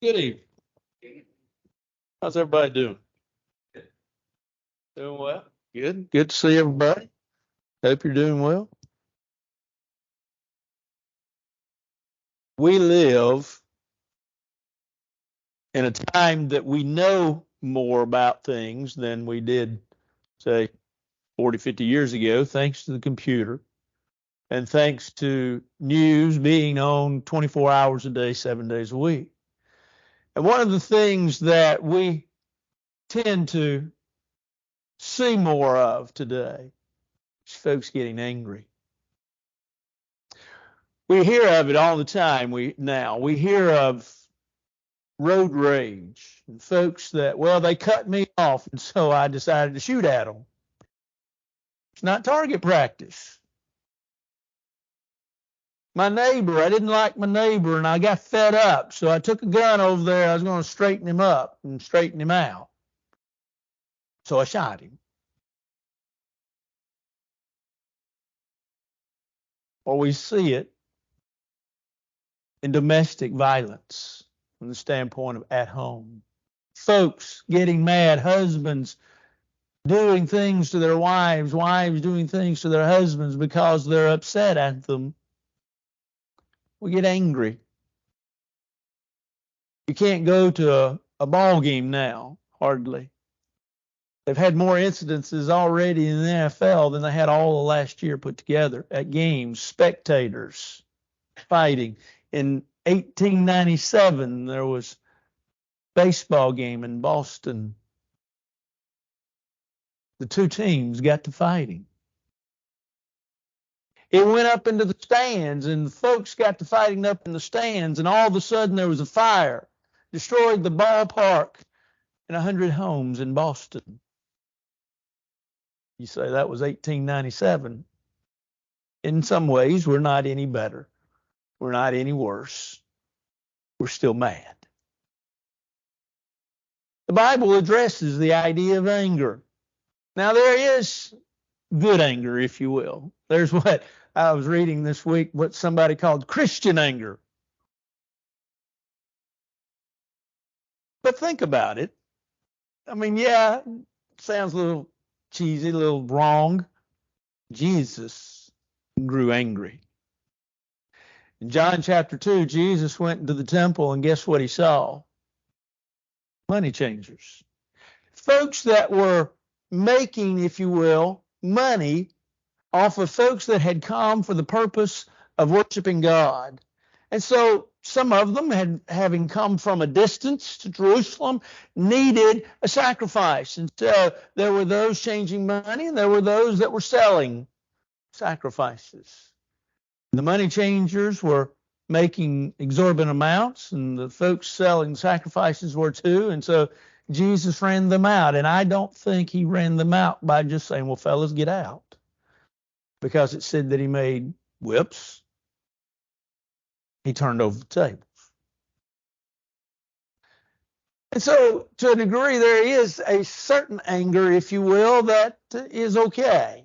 Good evening. How's everybody doing? Doing well. Good. Good to see everybody. Hope you're doing well. We live in a time that we know more about things than we did, say, 40, 50 years ago, thanks to the computer and thanks to news being on 24 hours a day, 7 days a week. And one of the things that we tend to see more of today is folks getting angry. We hear of it all the time. We hear of road rage and folks that, well, they cut me off and so I decided to shoot at them. It's not target practice. I didn't like my neighbor and I got fed up, so I took a gun over there. I was going to straighten him up and straighten him out. So I shot him. Or we see it in domestic violence from the standpoint of at home. Folks getting mad, husbands doing things to their wives, wives doing things to their husbands because they're upset at them. We get angry. You can't go to a ball game now, hardly. They've had more incidences already in the NFL than they had all of last year put together at games, spectators fighting. In 1897, there was a baseball game in Boston. The two teams got to fighting. It went up into the stands, and the folks got to fighting up in the stands, and all of a sudden there was a fire, destroyed the ballpark and 100 homes in Boston. You say that was 1897. In some ways, we're not any better. We're not any worse. We're still mad. The Bible addresses the idea of anger. Now, there is good anger, if you will. There's what I was reading this week, what somebody called Christian anger. But think about it. I mean, yeah, it sounds a little cheesy, a little wrong. Jesus grew angry. In John chapter 2, Jesus went into the temple, and guess what he saw? Money changers. Folks that were making, if you will, money off of folks that had come for the purpose of worshiping God. And so some of them, having come from a distance to Jerusalem, needed a sacrifice. And so there were those changing money, and there were those that were selling sacrifices. The money changers were making exorbitant amounts, and the folks selling sacrifices were too. And so Jesus ran them out. And I don't think he ran them out by just saying, well, fellas, get out. Because it said that he made whips. He turned over the tables. And so, to a degree, there is a certain anger, if you will, that is okay.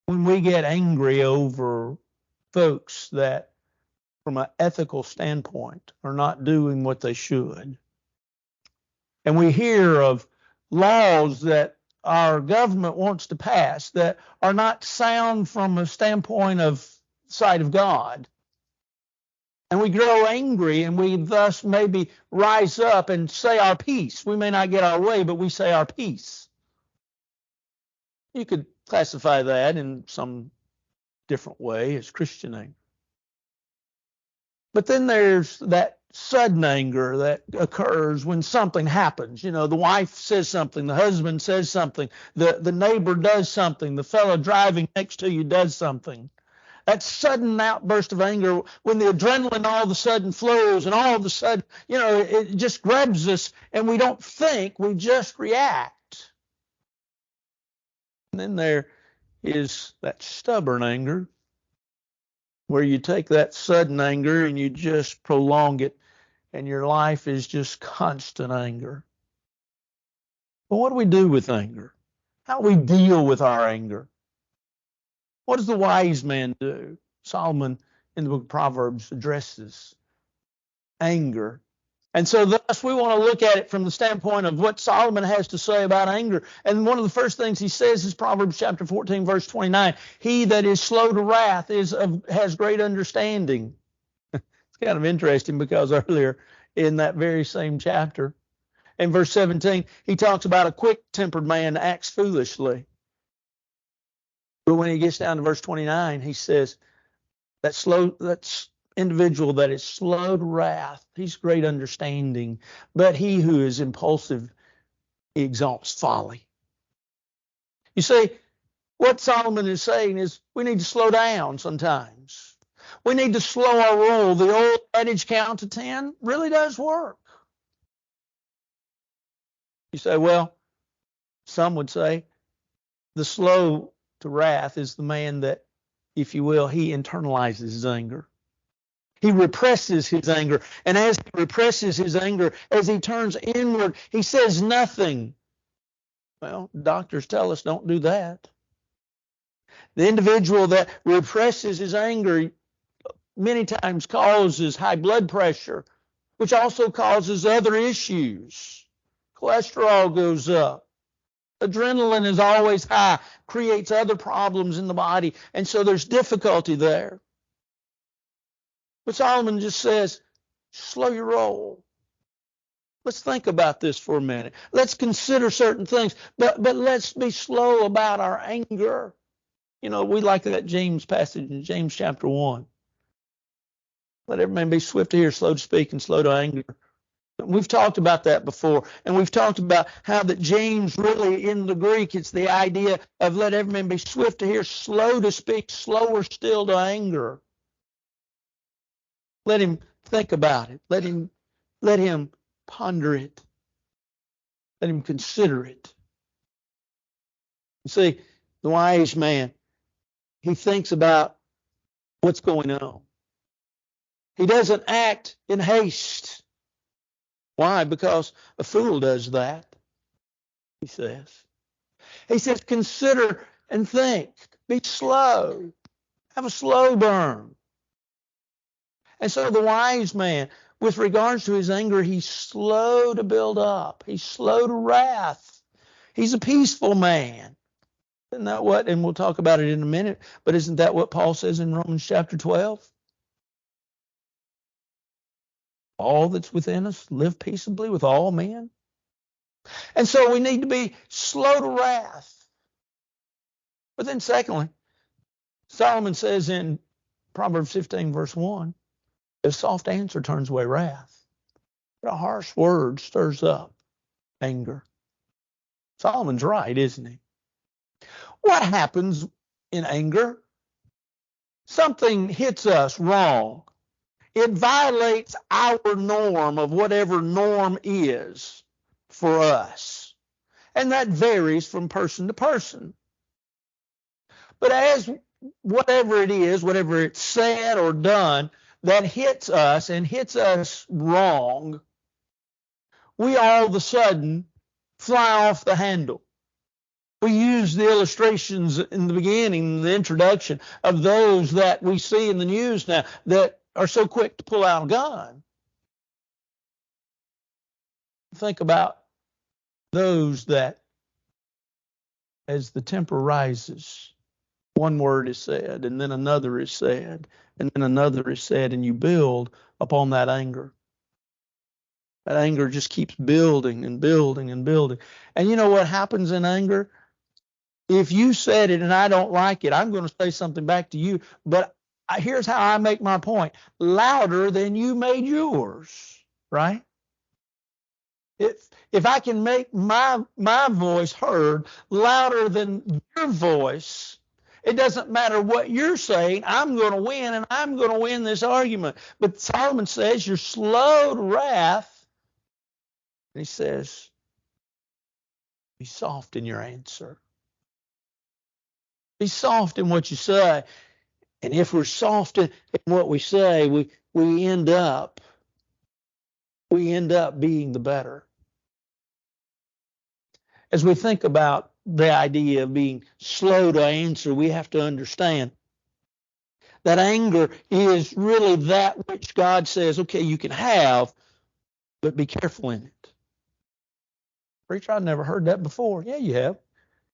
When we get angry over folks that, from an ethical standpoint, are not doing what they should. And we hear of laws that our government wants to pass that are not sound from a standpoint of sight of God. And we grow angry, and we thus maybe rise up and say our piece. We may not get our way, but we say our piece. You could classify that in some different way as Christian anger. But then there's that sudden anger that occurs when something happens. You know, the wife says something, the husband says something, the neighbor does something, the fellow driving next to you does something. That sudden outburst of anger, when the adrenaline all of a sudden flows and all of a sudden, you know, it just grabs us and we don't think, we just react. And then there is that stubborn anger, where you take that sudden anger and you just prolong it, and your life is just constant anger. But what do we do with anger? How do we deal with our anger? What does the wise man do? Solomon in the book of Proverbs addresses anger. And so thus we want to look at it from the standpoint of what Solomon has to say about anger. And one of the first things he says is Proverbs chapter 14, verse 29. He that is slow to wrath has great understanding. It's kind of interesting because earlier in that very same chapter, in verse 17, he talks about a quick-tempered man acts foolishly. But when he gets down to verse 29, he says that's individual that is slow to wrath, he's great understanding, but he who is impulsive exalts folly. You see, what Solomon is saying is we need to slow down sometimes. We need to slow our roll. The old adage count to 10 really does work. You say, well, some would say the slow to wrath is the man that, if you will, he internalizes his anger. He represses his anger. And as he represses his anger, as he turns inward, he says nothing. Well, doctors tell us don't do that. The individual that represses his anger many times causes high blood pressure, which also causes other issues. Cholesterol goes up. Adrenaline is always high, creates other problems in the body, and so there's difficulty there. But Solomon just says, slow your roll. Let's think about this for a minute. Let's consider certain things, but let's be slow about our anger. You know, we like that James passage in James chapter 1. Let every man be swift to hear, slow to speak, and slow to anger. We've talked about that before, and we've talked about how that James really, in the Greek, it's the idea of let every man be swift to hear, slow to speak, slower still to anger. Let him think about it. Let him ponder it. Let him consider it. You see, the wise man, he thinks about what's going on. He doesn't act in haste. Why? Because a fool does that, he says. He says, consider and think. Be slow. Have a slow burn. And so the wise man, with regards to his anger, he's slow to build up. He's slow to wrath. He's a peaceful man. Isn't that what? And we'll talk about it in a minute. But isn't that what Paul says in Romans chapter 12? All that's within us, live peaceably with all men. And so we need to be slow to wrath. But then secondly, Solomon says in Proverbs 15, verse 1, a soft answer turns away wrath, but a harsh word stirs up anger. Solomon's right, isn't he? What happens in anger? Something hits us wrong. It violates our norm of whatever norm is for us. And that varies from person to person. But as whatever it is, whatever it's said or done, that hits us and hits us wrong, we all of a sudden fly off the handle. We use the illustrations in the beginning, the introduction, of those that we see in the news now that are so quick to pull out a gun. Think about those that, as the temper rises, one word is said, and then another is said, and then another is said, and you build upon that anger. That anger just keeps building and building and building. And you know what happens in anger? If you said it and I don't like it, I'm going to say something back to you, but here's how I make my point. Louder than you made yours, right? If I can make my voice heard louder than your voice, it doesn't matter what you're saying. I'm going to win, and I'm going to win this argument. But Solomon says you're slow to wrath. And he says, be soft in your answer. Be soft in what you say. And if we're soft in what we say, we end up being the better. As we think about the idea of being slow to answer, we have to understand That anger is really that which God says, okay, you can have, but be careful in it. Preacher, I've never heard that before. Yeah, you have.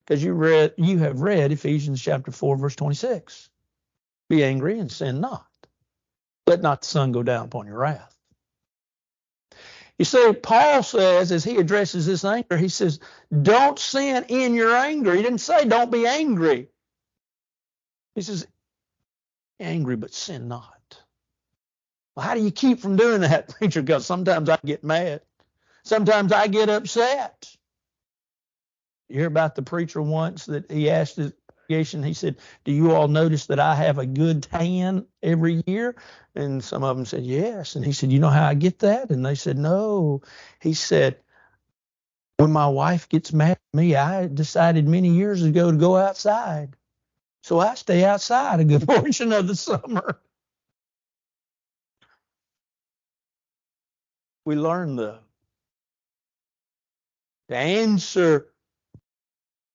Because you have read Ephesians chapter 4, verse 26. Be angry and sin not. Let not the sun go down upon your wrath. You see, Paul says, as he addresses this anger, he says, don't sin in your anger. He didn't say don't be angry. He says, be angry, but sin not. Well, how do you keep from doing that, preacher? Because sometimes I get mad. Sometimes I get upset. You hear about the preacher once that he asked his congregation, he said, do you all notice that I have a good tan every year? And some of them said, yes. And he said, you know how I get that? And they said, no. He said, when my wife gets mad at me, I decided many years ago to go outside. So I stay outside a good portion of the summer. We learn, though, to answer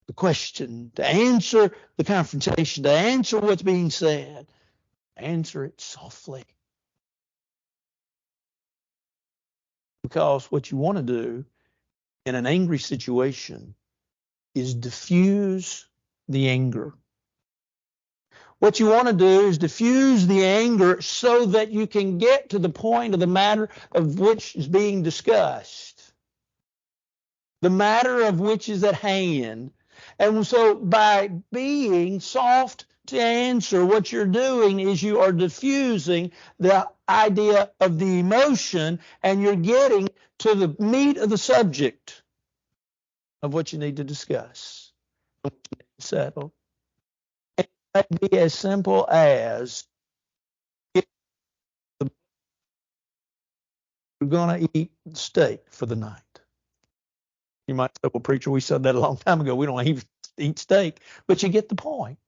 the question, to answer the confrontation, to answer what's being said, answer it softly. Because what you want to do in an angry situation is diffuse the anger. What you want to do is diffuse the anger so that you can get to the point of the matter of which is being discussed. The matter of which is at hand. And so by being soft to answer, what you're doing is you are diffusing the idea of the emotion, and you're getting to the meat of the subject of what you need to discuss, settle. It might be as simple as you're going to eat steak for the night. You might say, well, preacher, we said that a long time ago. We don't even eat steak. But you get the point.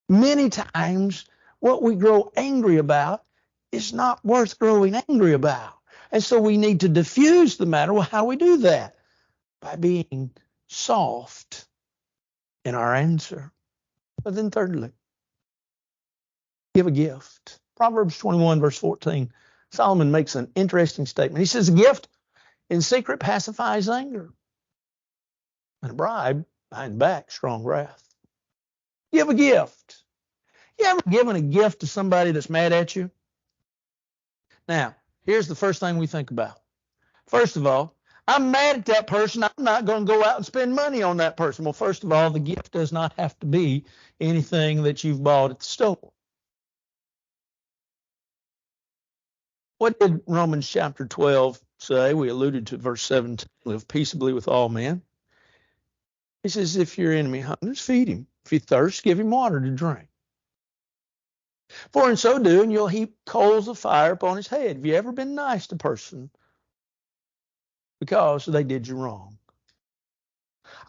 Many times, what we grow angry about is not worth growing angry about. And so we need to diffuse the matter. Well, how do we do that? By being soft in our answer. But then thirdly, give a gift. Proverbs 21, verse 14, Solomon makes an interesting statement. He says, a gift in secret pacifies anger, and a bribe behind the back, strong wrath. Give a gift. You ever given a gift to somebody that's mad at you? Now, here's the first thing we think about. First of all, I'm mad at that person. I'm not going to go out and spend money on that person. Well, first of all, the gift does not have to be anything that you've bought at the store. What did Romans chapter 12 say? We alluded to verse 17, live peaceably with all men. He says, if your enemy hungers, feed him. If he thirsts, give him water to drink. For in so doing, you'll heap coals of fire upon his head. Have you ever been nice to a person because they did you wrong?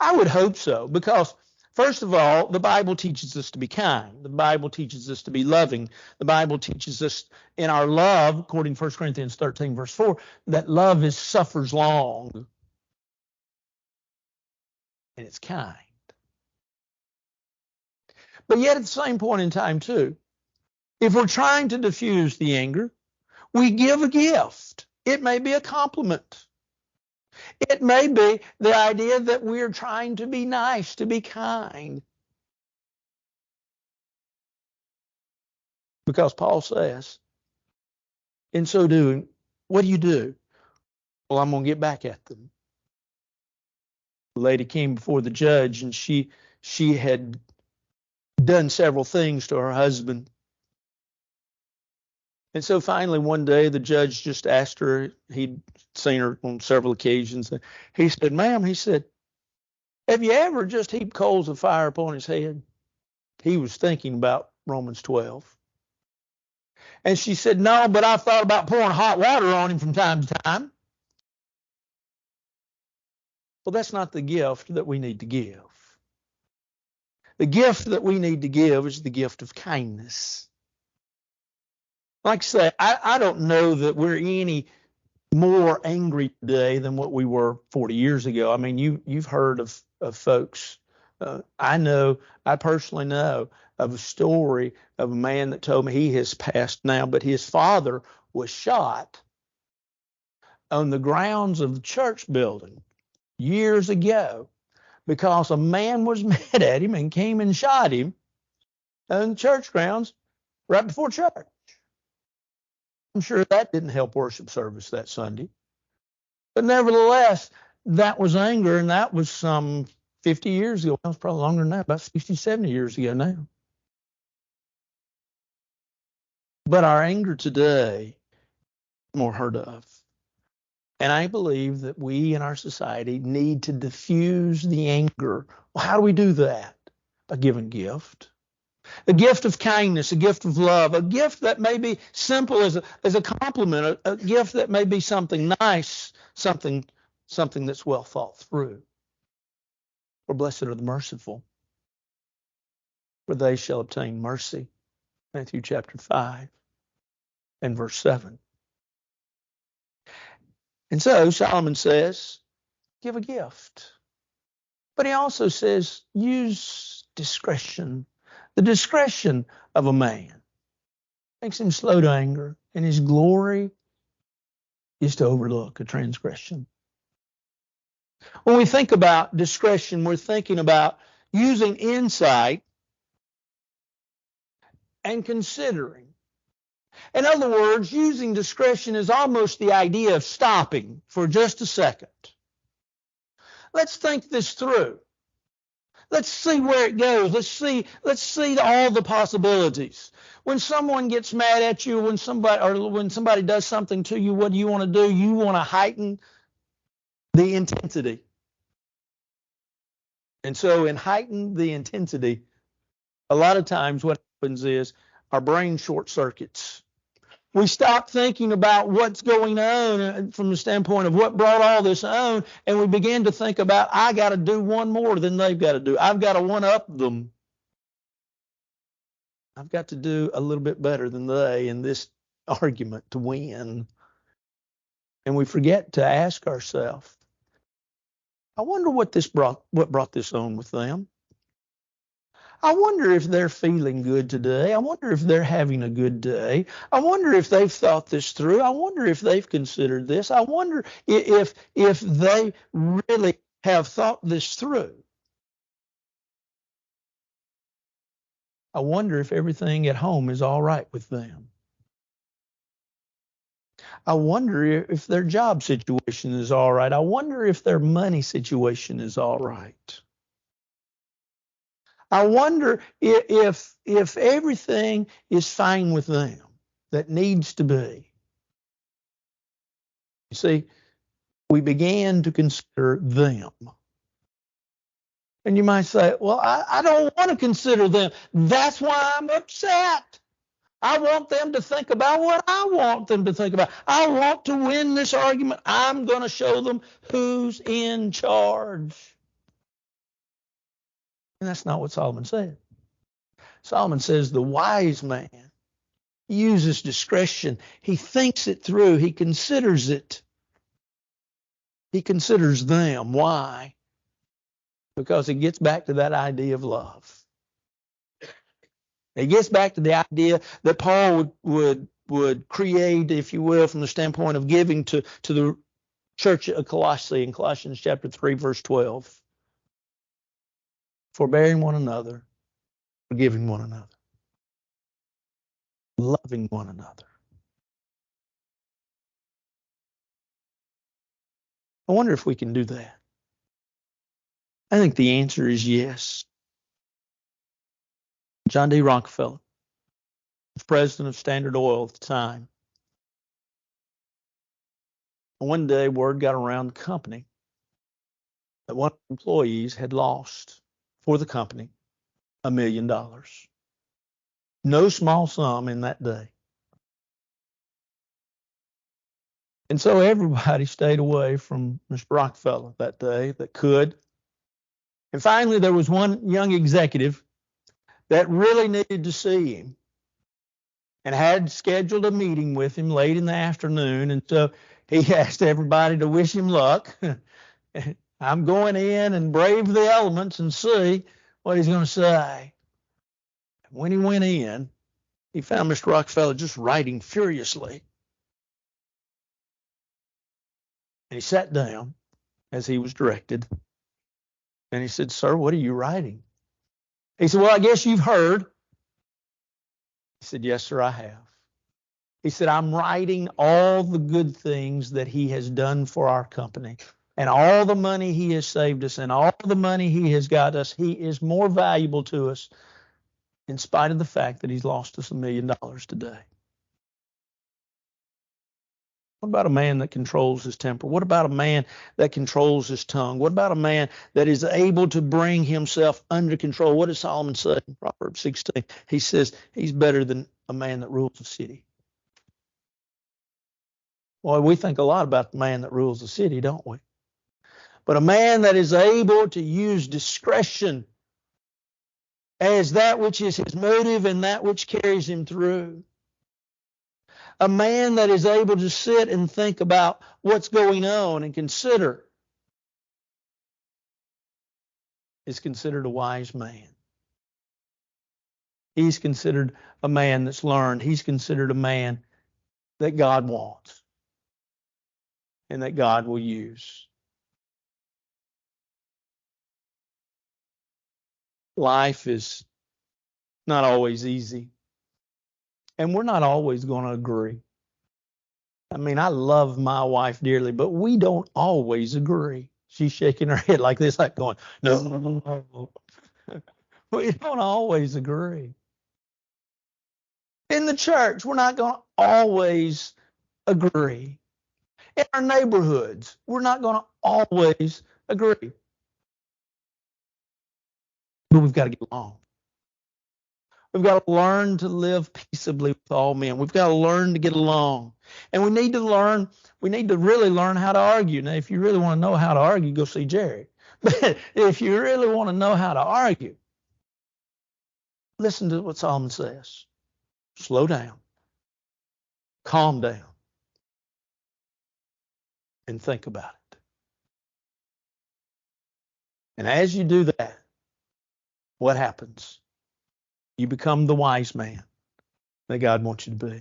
I would hope so, because first of all, the Bible teaches us to be kind. The Bible teaches us to be loving. The Bible teaches us in our love, according to 1 Corinthians 13, verse 4, that love suffers long and it's kind. But yet at the same point in time, too, if we're trying to diffuse the anger, we give a gift. It may be a compliment. It may be the idea that we're trying to be nice, to be kind. Because Paul says, in so doing, what do? Well, I'm going to get back at them. The lady came before the judge, and she had done several things to her husband. And so finally one day the judge just asked her, he'd seen her on several occasions. He said, ma'am, he said, have you ever just heaped coals of fire upon his head? He was thinking about Romans 12. And she said, no, but I thought about pouring hot water on him from time to time. Well, that's not the gift that we need to give. The gift that we need to give is the gift of kindness. Like I say, I don't know that we're any more angry today than what we were 40 years ago. I mean, you've heard of folks I personally know of a story of a man that told me, he has passed now, but his father was shot on the grounds of the church building years ago because a man was mad at him and came and shot him on church grounds right before church. I'm sure that didn't help worship service that Sunday. But nevertheless, that was anger, and that was some 50 years ago. That was probably longer than that, about 60, 70 years ago now. But our anger today is more heard of. And I believe that we in our society need to diffuse the anger. Well, how do we do that? By giving a gift. A gift of kindness, a gift of love, a gift that may be simple as a compliment, a gift that may be something nice, something that's well thought through. For blessed are the merciful, for they shall obtain mercy. Matthew chapter 5 and verse 7. And so Solomon says, give a gift. But he also says, use discretion. The discretion of a man makes him slow to anger, and his glory is to overlook a transgression. When we think about discretion, we're thinking about using insight and considering. In other words, using discretion is almost the idea of stopping for just a second. Let's think this through. Let's see where it goes. Let's see all the possibilities. When someone gets mad at you, when somebody does something to you, what do you want to do? You want to heighten the intensity. And so in heighten the intensity, a lot of times what happens is our brain short circuits. We stop thinking about what's going on from the standpoint of what brought all this on, and we begin to think about, I got to do one more than they've got to do. I've got to one-up them. I've got to do a little bit better than they in this argument to win. And we forget to ask ourselves, I wonder what brought this on with them. I wonder if they're feeling good today. I wonder if they're having a good day. I wonder if they've thought this through. I wonder if they've considered this. I wonder if they really have thought this through. I wonder if everything at home is all right with them. I wonder if their job situation is all right. I wonder if their money situation is all right. I wonder if everything is fine with them that needs to be. You see, we began to consider them. And you might say, well, I don't want to consider them. That's why I'm upset. I want them to think about what I want them to think about. I want to win this argument. I'm going to show them who's in charge. And that's not what Solomon said. Solomon says the wise man uses discretion. He thinks it through. He considers it. He considers them. Why? Because it gets back to that idea of love. It gets back to the idea that Paul would create, if you will, from the standpoint of giving to the church of Colossae in Colossians chapter 3, verse 12. Forbearing one another, forgiving one another, loving one another. I wonder if we can do that. I think the answer is yes. John D. Rockefeller was president of Standard Oil at the time. One day, word got around the company that one of the employees had lost for the company $1 million. No small sum in that day. And so everybody stayed away from Mr. Rockefeller that day that could. And finally, there was one young executive that really needed to see him and had scheduled a meeting with him late in the afternoon. And so he asked everybody to wish him luck. I'm going in and brave the elements and see what he's going to say. When he went in, he found Mr. Rockefeller just writing furiously. And he sat down as he was directed. And he said, "Sir, what are you writing?" He said, "Well, I guess you've heard." He said, "Yes, sir, I have." He said, "I'm writing all the good things that he has done for our company and all the money he has saved us and all the money he has got us. He is more valuable to us in spite of the fact that he's lost us $1 million today." What about a man that controls his temper? What about a man that controls his tongue? What about a man that is able to bring himself under control? What does Solomon say in Proverbs 16? He says he's better than a man that rules a city. Well, we think a lot about the man that rules the city, don't we? But a man that is able to use discretion as that which is his motive and that which carries him through. A man that is able to sit and think about what's going on and consider is considered a wise man. He's considered a man that's learned. He's considered a man that God wants and that God will use. Life is not always easy, and we're not always going to agree. I mean, I love my wife dearly, but we don't always agree. She's shaking her head like this, like going, "No." We don't always agree. In the church, we're not going to always agree. In our neighborhoods, we're not going to always agree. But we've got to get along. We've got to learn to live peaceably with all men. We've got to learn to get along. And we need to really learn how to argue. Now, if you really want to know how to argue, go see Jerry. But if you really want to know how to argue, listen to what Solomon says. Slow down. Calm down. And think about it. And as you do that, what happens? You become the wise man that God wants you to be.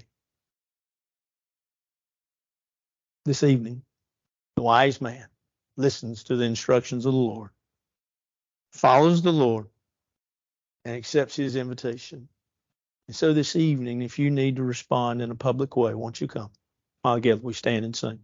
This evening, the wise man listens to the instructions of the Lord, follows the Lord, and accepts his invitation. And so this evening, if you need to respond in a public way, won't you come? While together we stand and sing.